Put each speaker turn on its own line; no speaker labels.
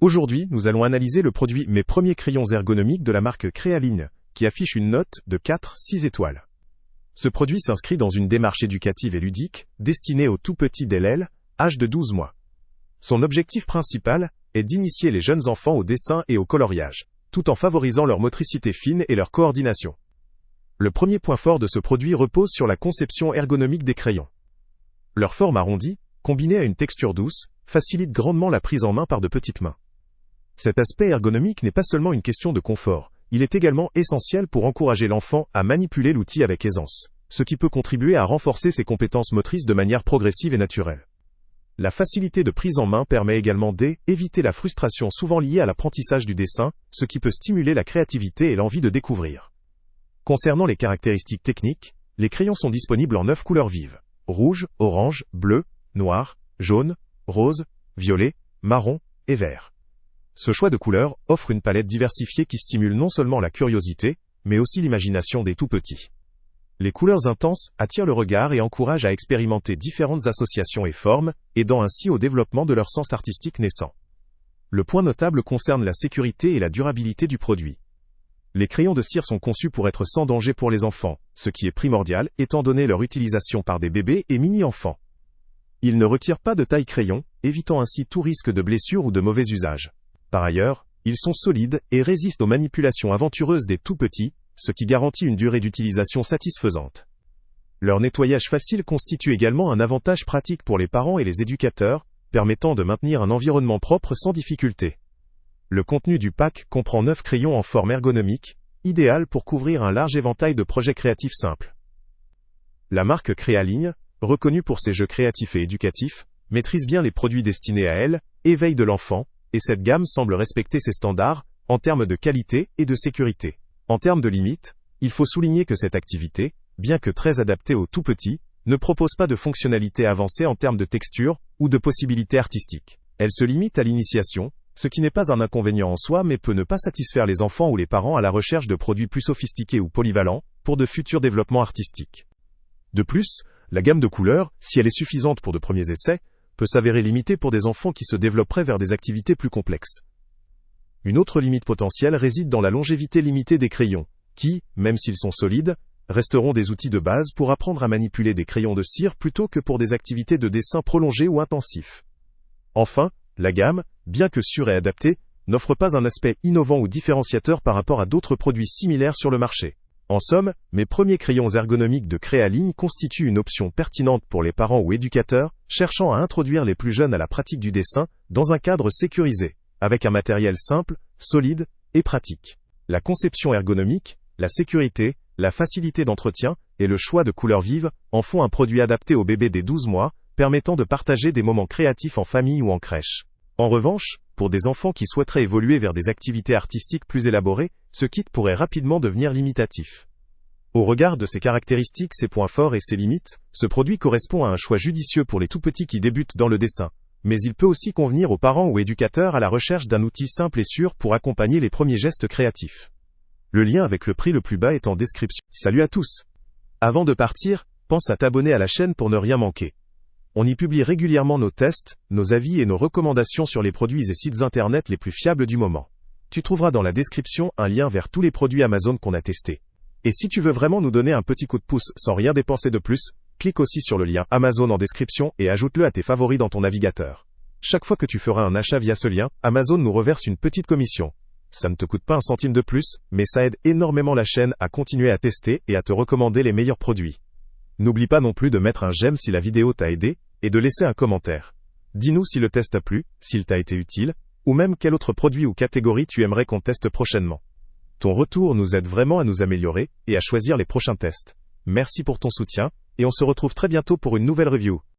Aujourd'hui, nous allons analyser le produit Mes premiers crayons ergonomiques de la marque Créaline, qui affiche une note de 4/6 étoiles. Ce produit s'inscrit dans une démarche éducative et ludique, destinée aux tout petits dès l'aile, âge de 12 mois. Son objectif principal est d'initier les jeunes enfants au dessin et au coloriage, tout en favorisant leur motricité fine et leur coordination. Le premier point fort de ce produit repose sur la conception ergonomique des crayons. Leur forme arrondie, combinée à une texture douce, facilite grandement la prise en main par de petites mains. Cet aspect ergonomique n'est pas seulement une question de confort, il est également essentiel pour encourager l'enfant à manipuler l'outil avec aisance, ce qui peut contribuer à renforcer ses compétences motrices de manière progressive et naturelle. La facilité de prise en main permet également d'éviter la frustration souvent liée à l'apprentissage du dessin, ce qui peut stimuler la créativité et l'envie de découvrir. Concernant les caractéristiques techniques, les crayons sont disponibles en 9 couleurs vives: rouge, orange, bleu, noir, jaune, rose, violet, marron et vert. Ce choix de couleurs offre une palette diversifiée qui stimule non seulement la curiosité, mais aussi l'imagination des tout-petits. Les couleurs intenses attirent le regard et encouragent à expérimenter différentes associations et formes, aidant ainsi au développement de leur sens artistique naissant. Le point notable concerne la sécurité et la durabilité du produit. Les crayons de cire sont conçus pour être sans danger pour les enfants, ce qui est primordial étant donné leur utilisation par des bébés et mini-enfants. Ils ne requièrent pas de taille crayon, évitant ainsi tout risque de blessure ou de mauvais usage. Par ailleurs, ils sont solides et résistent aux manipulations aventureuses des tout-petits, ce qui garantit une durée d'utilisation satisfaisante. Leur nettoyage facile constitue également un avantage pratique pour les parents et les éducateurs, permettant de maintenir un environnement propre sans difficulté. Le contenu du pack comprend 9 crayons en forme ergonomique, idéal pour couvrir un large éventail de projets créatifs simples. La marque Créaline, reconnue pour ses jeux créatifs et éducatifs, maîtrise bien les produits destinés à elle, éveille de l'enfant, et cette gamme semble respecter ses standards, en termes de qualité et de sécurité. En termes de limites, il faut souligner que cette activité, bien que très adaptée aux tout-petits, ne propose pas de fonctionnalités avancées en termes de texture ou de possibilités artistiques. Elle se limite à l'initiation, ce qui n'est pas un inconvénient en soi mais peut ne pas satisfaire les enfants ou les parents à la recherche de produits plus sophistiqués ou polyvalents, pour de futurs développements artistiques. De plus, la gamme de couleurs, si elle est suffisante pour de premiers essais, peut s'avérer limitée pour des enfants qui se développeraient vers des activités plus complexes. Une autre limite potentielle réside dans la longévité limitée des crayons, qui, même s'ils sont solides, resteront des outils de base pour apprendre à manipuler des crayons de cire plutôt que pour des activités de dessin prolongées ou intensifs. Enfin, la gamme, bien que sûre et adaptée, n'offre pas un aspect innovant ou différenciateur par rapport à d'autres produits similaires sur le marché. En somme, mes premiers crayons ergonomiques de Créaline constituent une option pertinente pour les parents ou éducateurs, cherchant à introduire les plus jeunes à la pratique du dessin, dans un cadre sécurisé, avec un matériel simple, solide et pratique. La conception ergonomique, la sécurité, la facilité d'entretien et le choix de couleurs vives en font un produit adapté aux bébés dès 12 mois, permettant de partager des moments créatifs en famille ou en crèche. En revanche, pour des enfants qui souhaiteraient évoluer vers des activités artistiques plus élaborées, ce kit pourrait rapidement devenir limitatif. Au regard de ses caractéristiques, ses points forts et ses limites, ce produit correspond à un choix judicieux pour les tout-petits qui débutent dans le dessin. Mais il peut aussi convenir aux parents ou éducateurs à la recherche d'un outil simple et sûr pour accompagner les premiers gestes créatifs. Le lien avec le prix le plus bas est en description. Salut à tous! Avant de partir, pense à t'abonner à la chaîne pour ne rien manquer. On y publie régulièrement nos tests, nos avis et nos recommandations sur les produits et sites internet les plus fiables du moment. Tu trouveras dans la description un lien vers tous les produits Amazon qu'on a testés. Et si tu veux vraiment nous donner un petit coup de pouce sans rien dépenser de plus, clique aussi sur le lien Amazon en description et ajoute-le à tes favoris dans ton navigateur. Chaque fois que tu feras un achat via ce lien, Amazon nous reverse une petite commission. Ça ne te coûte pas un centime de plus, mais ça aide énormément la chaîne à continuer à tester et à te recommander les meilleurs produits. N'oublie pas non plus de mettre un j'aime si la vidéo t'a aidé, et de laisser un commentaire. Dis-nous si le test t'a plu, s'il t'a été utile, ou même quel autre produit ou catégorie tu aimerais qu'on teste prochainement. Ton retour nous aide vraiment à nous améliorer et à choisir les prochains tests. Merci pour ton soutien, et on se retrouve très bientôt pour une nouvelle review.